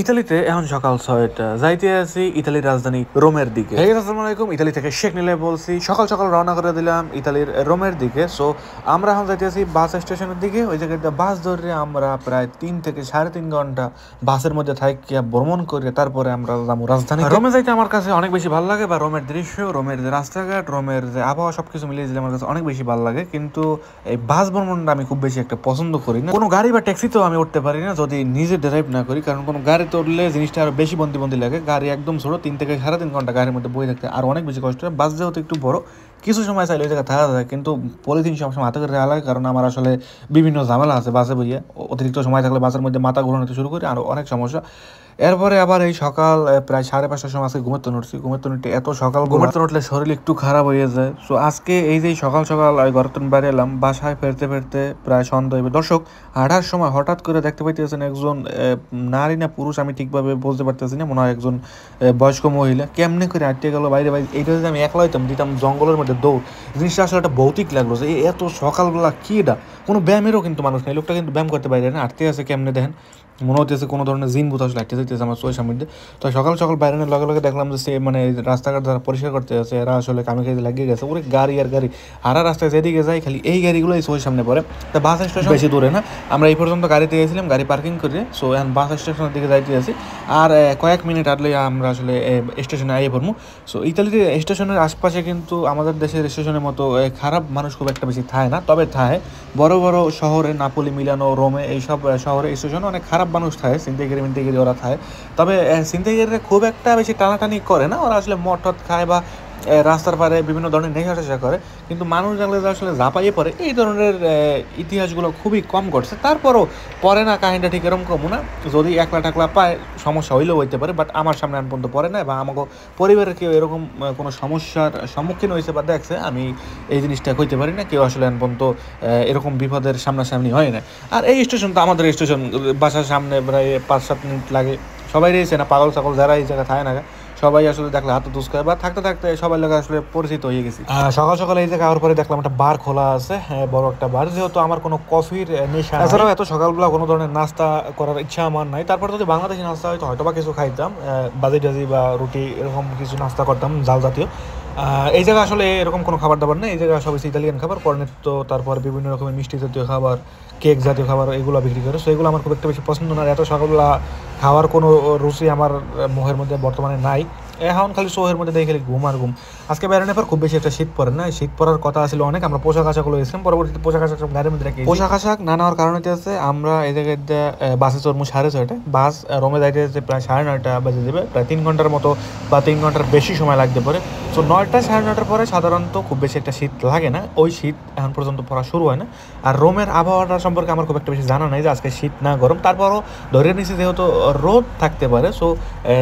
ইতালিতে এখন সকাল ৬টা যাইতে আছি ইতালির রাজধানী রোমের দিকে। হে আসসালামু আলাইকুম, ইতালি থেকে শেখ নিলে বলছি। সকাল সকাল রওনা করে দিলাম ইতালির রোমের দিকে। সো আমরা এখন যাইতে আছি বাস স্টেশনের দিকে। ওই জায়গাটা বাস ধরে আমরা প্রায় ৩ থেকে ৩.৫ ঘন্টা বাসের মধ্যে থাকিয়া ভ্রমণ করে তারপরে আমরা যাবো রাজধানী রোমে। যাইতে আমার কাছে অনেক বেশি ভালো লাগে, বা রোমের দৃশ্য, রোমের যে রাস্তাঘাট, রোমের যে আবহাওয়া সবকিছু মিলিয়ে দিলে আমার কাছে অনেক বেশি ভালো লাগে। কিন্তু এই বাস ভ্রমণটা আমি খুব বেশি একটা পছন্দ করি না। কোনো গাড়ি বা ট্যাক্সিতেও আমি উঠতে পারি না যদি নিজে ড্রাইভ না করি, কারণ কোনো গাড়িতে উঠলে জিনিসটা আরো বেশি বন্দি লাগে। গাড়ি একদম ছোট, ৩ থেকে ৩.৫ ঘন্টা গাড়ির মধ্যে বই থাকতে আর অনেক বেশি কষ্ট হয়। বাস যেহেতু একটু বড়, কিছু সময় চাইলে ওই জায়গায় থাকা যায়, কিন্তু পলিথিন সবসময় হাতে করে রাখা লাগে, কারণ আমার আসলে বিভিন্ন ঝামেলা আছে বাসে বইয়ে। অতিরিক্ত সময় থাকলে বাসের মধ্যে মাথা ঘুরানোতে শুরু করি, আর অনেক সমস্যা। এরপরে আবার এই সকাল প্রায় 5:30টার সময় আজকে ঘুমের উঠছি। ঘুমের উঠতে এত সকাল ঘুমের উঠলে শরীর একটু খারাপ হয়ে যায়। সো আজকে এই যে সকাল সকাল ঘরের বাইরে এলাম, বাসায় ফেরতে ফেরতে প্রায় সন্ধ্যা হইবে। দর্শক, হাঁটার সময় হঠাৎ করে দেখতে পাইতেছেন একজন নারী না পুরুষ আমি ঠিকভাবে বলতে পারতেছি না, মনে হয় একজন বয়স্ক মহিলা কেমনে করে হাঁটতে গেল বাইরে বাইরে। এইটা যদি আমি একলা হইতাম, দিতাম জঙ্গলের মধ্যে দৌড়। জিনিসটা আসলে একটা ভৌতিক লাগলো যে এত সকালবেলা কি এটা। কোনো ব্যায়ামেরও কিন্তু মানুষ নেই, লোকটা কিন্তু ব্যায়াম করতে বাইরে না, হাঁটতে আছে কেমনে দেখেন। মনে হচ্ছে কোনো ধরনের জিন ভূত আসলে হাঁটতে যেতেছে আমার চোখের সামনে। তো সকাল সকাল বাইরে লগে লগে দেখলাম যে সে মানে রাস্তাঘাট যারা পরিষ্কার করতে আছে এরা আসলে কামে কাজে লাগিয়ে গেছে। ওরে গাড়ি আর গাড়ি, হারা রাস্তায় যেদিকে যায় খালি এই গাড়িগুলো এই চোখের সামনে পড়ে। তা বাস স্টেশন বেশি দূরে না, আমরা এই পর্যন্ত গাড়িতে গেছিলাম, গাড়ি পার্কিং করে। সো এখন বাস স্টেশনের দিকে যাইতে আছি, আর কয়েক মিনিট আটলে আমরা আসলে স্টেশনে আইয়ে পড়বো। সো ইতালির স্টেশনের আশপাশে কিন্তু আমাদের দেশের স্টেশনের মতো খারাপ মানুষ খুব একটা বেশি থাকে না, তবে থাকে বড় বড় শহরে নাপোলি, মিলানো, রোমে এইসব শহরে স্টেশনে অনেক খারাপ মানুষ থাকে, ছিনতাইগিরি ওরা থাকে। তবে ছিনতাইগিরিরা খুব একটা বেশি টানাটানি করে না, ওরা আসলে মদ টদ খায় বা রাস্তার পারে বিভিন্ন ধরনের নেশা করে। কিন্তু মানুষ জানলে আসলে ঝাঁপাইয়ে পড়ে, এই ধরনের ইতিহাসগুলো খুবই কম ঘটছে। তারপরও পরে না, কাহিনীটা ঠিক এরকম কমও না। যদি একলা টাকলা পায় সমস্যা হইলেও হইতে পারে, বাট আমার সামনে আন পর্যন্ত পড়ে না, বা আমাকে পরিবারের কেউ এরকম কোনো সমস্যার সম্মুখীন হয়েছে বা দেখছে, আমি এই জিনিসটা কইতে পারি না। কেউ আসলে আন পর্যন্ত এরকম বিপদের সামনাসামনি হয় না। আর এই স্টেশন তো আমাদের স্টেশন, বাসার সামনে প্রায় 5-7 মিনিট লাগে। সবাই রয়েছে না, পাগল ছাগল যারা এই জায়গায় থাকে না, সবাই আসলে দেখলে হাত দুস করে, বা থাকতে থাকতে সবাই লোক আসলে পরিচিত হয়ে গেছি। সকাল সকাল এই জায়গায় আওয়ার পরে দেখলাম একটা বার খোলা আছে, বড় একটা বার। যেহেতু আমার কোনো কফির নেশা, এছাড়াও এত সকালবেলা কোনো ধরনের নাস্তা করার ইচ্ছা আমার নাই। তারপর যদি বাংলাদেশি নাস্তা হয়তো বা কিছু খাইতাম, বাজি টাজি বা রুটি এরকম কিছু নাস্তা করতাম জাল জাতীয়। এই জায়গায় আসলে এরকম কোনো খাবার দাবার নেই। এই জায়গায় সব ইতালিয়ান খাবার, কর্নেত্ত, তারপর বিভিন্ন রকমের মিষ্টি জাতীয় খাবার, কেক জাতীয় খাবার এগুলো বিক্রি করে। সো এগুলো আমার খুব একটা বেশি পছন্দ না। এত সকালবেলা খাওয়ার কোনো রুচি আমার মুখের মধ্যে বর্তমানে নাই। এখন খালি শোয়ের মধ্যে দেখে খালি ঘুম আর ঘুম। আজকে বেরোনোর পর খুব বেশি একটা শীত পড়ে না, শীত পড়ার কথা ছিল অনেক। আমরা পোশাক আশাকগুলো গেছিলাম, পরবর্তীতে পোশাক আশাক সব গাড়ির মধ্যে রাখি। পোশাক আশাক না নেওয়ার কারণ হচ্ছে আমরা এই জায়গায় বাসে চড়বো 6:30টায়। বাস রোমে যাইতে প্রায় 9:30 বাজে দেবে, প্রায় 3 ঘন্টার মতো বা 3 ঘন্টার বেশি সময় লাগতে পারে। সো 9টা 9:30টার পরে সাধারণত খুব বেশি একটা শীত লাগে না, ওই শীত এখন পর্যন্ত পড়া শুরু হয় না। আর রোমের আবহাওয়াটা সম্পর্কে আমার খুব একটা বেশি জানা নাই যে আজকে শীত না গরম। তারপরও ধরে নিচ্ছি যেহেতু রোদ থাকতে পারে, সো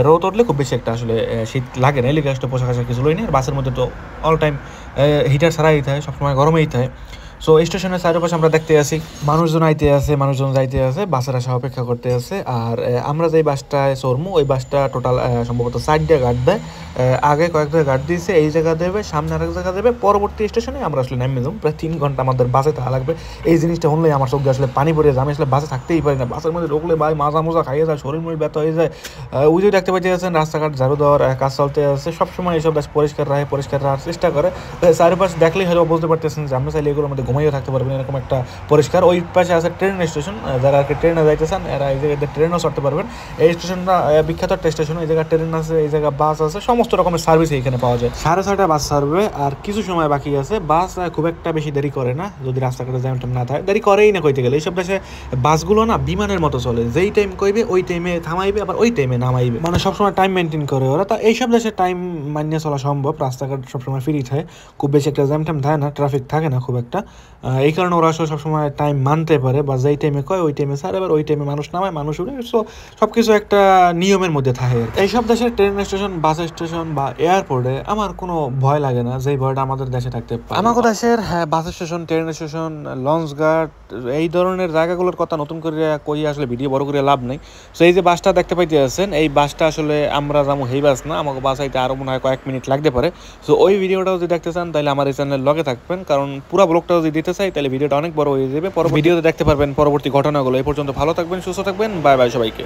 রোদ উঠলে খুব বেশি একটা আসলে শীত লাগে না। এলিগে আসলে পোশাক আশাক কিছু লই না। আর বাসের মধ্যে তো অল টাইম হিটার ছাড়াই থাকে, সবসময় গরমেই থাকে। সো স্টেশনের চারপাশে আমরা দেখতে আসি মানুষজন আইতে আছে, মানুষজন যাইতে আছে, বাসের আসা অপেক্ষা করতে আছে। আর আমরা যেই বাসটায় চড়মু ওই বাসটা টোটাল সম্ভবত 4টা গার্ড দেয়। আগে কয়েকটা গার্ড দিয়েছে, এই জায়গা দেবে, সামনে আরেক জায়গা দেবে, পরবর্তী স্টেশনে আমরা আসলে নেমে যাবো। প্রায় 3 ঘন্টা আমাদের বাসে থাকা লাগবে। এই জিনিসটা হলেই আমার চোখ আসলে পানি পড়ে যায়। আমি আসলে বাসে থাকতেই পারি না, বাসের মধ্যে ঢুকলে ভাই মাজা মোজা খাইয়ে যায়, শরীর মরির ব্যথা হয়ে যায়। ওই যে দেখতে পাচ্ছি আছেন রাস্তাঘাট ঝাড়ু দেওয়ার কাজ চলতে আছে, সবসময় এইসব বাস পরিষ্কার রাখার চেষ্টা করে। চারিপাশ দেখলেই হয়তো বুঝতে পারতেছেন যে আমরা চাইলে এগুলোর মধ্যে ঘুমাইও থাকতে পারবেন, এরকম একটা পরিষ্কার। ওই পাশে আছে ট্রেন স্টেশন, যারা আর কি ট্রেনে যাইতে চান এরা এই জায়গায় ট্রেনও চড়তে পারবেন। এই স্টেশনটা বিখ্যাত একটা স্টেশন, এই জায়গায় ট্রেন আছে, এই জায়গায় বাস আছে, সমস্ত রকমের সার্ভিস এখানে পাওয়া যায়। 6:30 বাস ছাড়বে, আর কিছু সময় বাকি আছে। বাস খুব একটা বেশি দেরি করে না, যদি রাস্তাঘাটে জ্যাম ট্যাম না থাকে। দেরি করেই না কইতে গেলে। এইসব দেশে বাসগুলো না বিমানের মতো চলে, যেই টাইম কইবে ওই টাইমে থামাইবে, আবার ওই টাইমে নামাইবে, মানে সবসময় টাইম মেনটেন করে ওরা। তা এইসব দেশে টাইম মানিয়ে চলা সম্ভব, রাস্তাঘাট সবসময় ফ্রি থাকে, খুব বেশি একটা জ্যাম ট্যাম থাকে না, ট্রাফিক থাকে না খুব একটা। এই কারণে ওরা আসলে সবসময় টাইম মানতে পারে, বা যেই টাইমে কয় ওই টাইমে ছাড়ে, এবার ওই টাইমে মানুষ নামায়, মানুষ উঠে। সো সবকিছু একটা নিয়মের মধ্যে থাকে। এইসব দেশের ট্রেন স্টেশন, বাস স্টেশন বা এয়ারপোর্টে আমার কোনো ভয় লাগে না, যেই ভয়টা আমাদের দেশে থাকতে পারে। আমাদের দেশের bus station, train station, launch ঘাট, এই ধরনের জায়গাগুলোর কথা নতুন করে কই আসলে ভিডিও বড় করে লাভ নেই। সো এই যে বাসটা দেখতে পাইতে আছেন, এই বাসটা আসলে আমরা যাবো এই বাস না, আমাকে বাস আইতে আরো মনে হয় কয়েক মিনিট লাগতে পারে। সো ওই ভিডিওটা যদি দেখতে চান তাহলে আমার এই চ্যানেলের লগে থাকবেন, কারণ পুরো ব্লগটা যদি দিতে চাই তাহলে ভিডিওটা অনেক বড় হয়ে যাবে। ভিডিওতে দেখতে পারবেন পরবর্তী ঘটনাগুলো। এই পর্যন্ত ভালো থাকবেন, সুস্থ থাকবেন, বাই বাই সবাইকে।